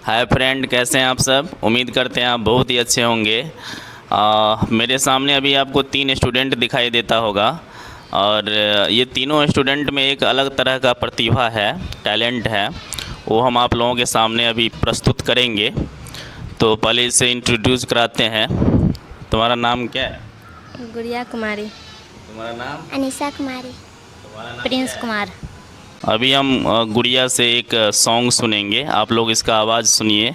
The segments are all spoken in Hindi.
हाय फ्रेंड, कैसे हैं आप सब। उम्मीद करते हैं आप बहुत ही अच्छे होंगे। मेरे सामने अभी आपको 3 स्टूडेंट दिखाई देता होगा और ये तीनों स्टूडेंट में एक अलग तरह का प्रतिभा है, टैलेंट है। वो हम आप लोगों के सामने अभी प्रस्तुत करेंगे। तो पहले इसे इंट्रोड्यूस कराते हैं। तुम्हारा नाम क्या है? गुड़िया कुमारी। तुम्हारा नाम? अनीशा कुमारी। तुम्हारा नाम प्रिंस क्या है? कुमार। अभी हम गुड़िया से एक सॉन्ग सुनेंगे। आप लोग इसका आवाज़ सुनिए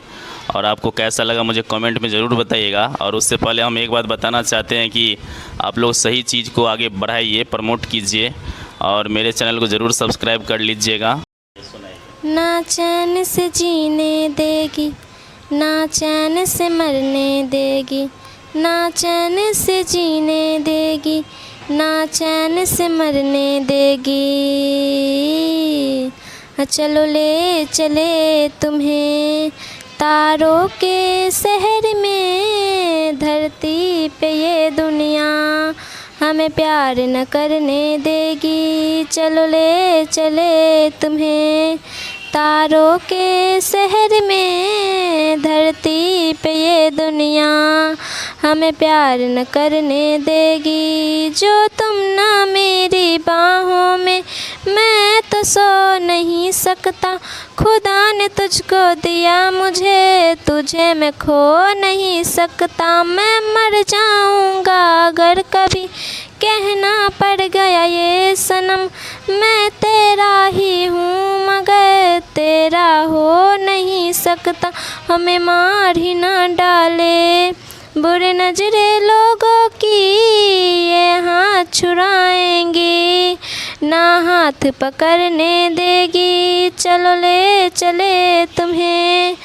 और आपको कैसा लगा मुझे कमेंट में ज़रूर बताइएगा। और उससे पहले हम एक बात बताना चाहते हैं कि आप लोग सही चीज़ को आगे बढ़ाइए, प्रमोट कीजिए और मेरे चैनल को ज़रूर सब्सक्राइब कर लीजिएगा। ना चैन से जीने देगी, ना चैन से मरने देगी, ना चैन से जीने देगी, ना चैन से मरने देगी। चलो ले चले तुम्हें तारों के शहर में, धरती पे ये दुनिया हमें प्यार न करने देगी। चलो ले चले तुम्हें तारों के शहर में, धरती पे ये दुनिया हमें प्यार न करने देगी। जो तुम ना मेरी बाहों में, मैं तो सो नहीं सकता। खुदा ने तुझको दिया मुझे, तुझे मैं खो नहीं सकता। मैं मर जाऊंगा अगर कभी कहना पड़ गया ये सनम, मैं तेरा ही हूँ मगर तेरा हो नहीं सकता। हमें मार ही ना डाले बुरे नजरे लोगों की, ये हाथ छुड़ाएंगी ना हाथ पकड़ने देगी। चलो ले चले तुम्हें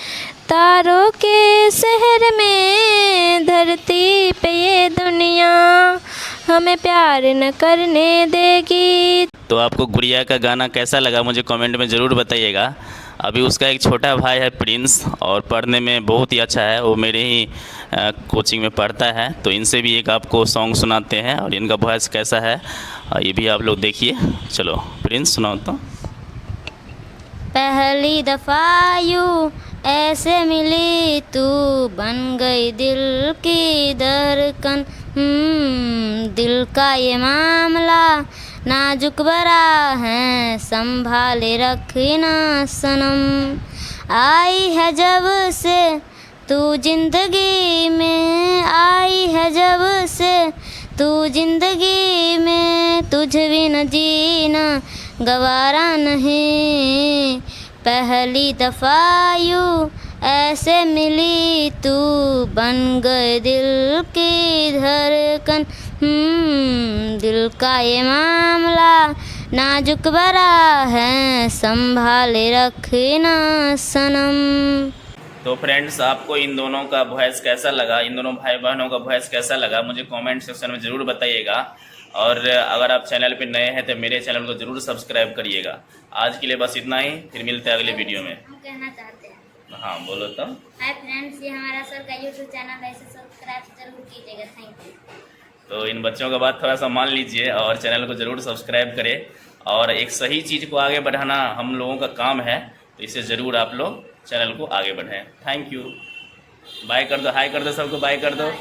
तारों के शहर में, धरती पे ये दुनिया हमें प्यार न करने देगी। तो आपको गुड़िया का गाना कैसा लगा मुझे कमेंट में ज़रूर बताइएगा। अभी उसका एक छोटा भाई है प्रिंस, और पढ़ने में बहुत ही अच्छा है। वो मेरे ही कोचिंग में पढ़ता है। तो इनसे भी एक आपको सॉन्ग सुनाते हैं और इनका वॉइस कैसा है ये भी आप लोग देखिए। चलो प्रिंस सुनाओ तो। पहली दफ़ा यूँ ऐसे मिली तू, बन गई दिल की धड़कन। दिल का ये मामला नाजुक बड़ा है, संभाले रखना सनम। आई है जब से तू जिंदगी में, आई है जब से तू जिंदगी में, तुझ बिन जीना गवारा नहीं। पहली दफ़ा यूँ ऐसे मिली तू, बन गए दिल की धड़कन। दिल का ये मामला नाजुक बड़ा है, संभाले रखना सनम। तो फ्रेंड्स, आपको इन दोनों का वॉइस कैसा लगा, इन दोनों भाई बहनों का वॉइस कैसा लगा मुझे कमेंट सेक्शन में ज़रूर बताइएगा। और अगर आप चैनल पे नए हैं तो मेरे चैनल को ज़रूर सब्सक्राइब करिएगा। आज के लिए बस इतना ही, फिर मिलते हैं अगले वीडियो में। हम कहना चाहते हैं, हाँ बोलो तो। हाय फ्रेंड्स, ये हमारा सर का यूट्यूब चैनल है, इसे सब्सक्राइब जरूर कीजिएगा। Thank you. तो इन बच्चों का बात थोड़ा सा मान लीजिए और चैनल को ज़रूर सब्सक्राइब करें। और एक सही चीज़ को आगे बढ़ाना हम लोगों का काम है, तो इसे ज़रूर आप लोग चैनल को आगे बढ़ाएं। Thank you. बाय कर दो, हाय कर दो, सबको बाय कर दो।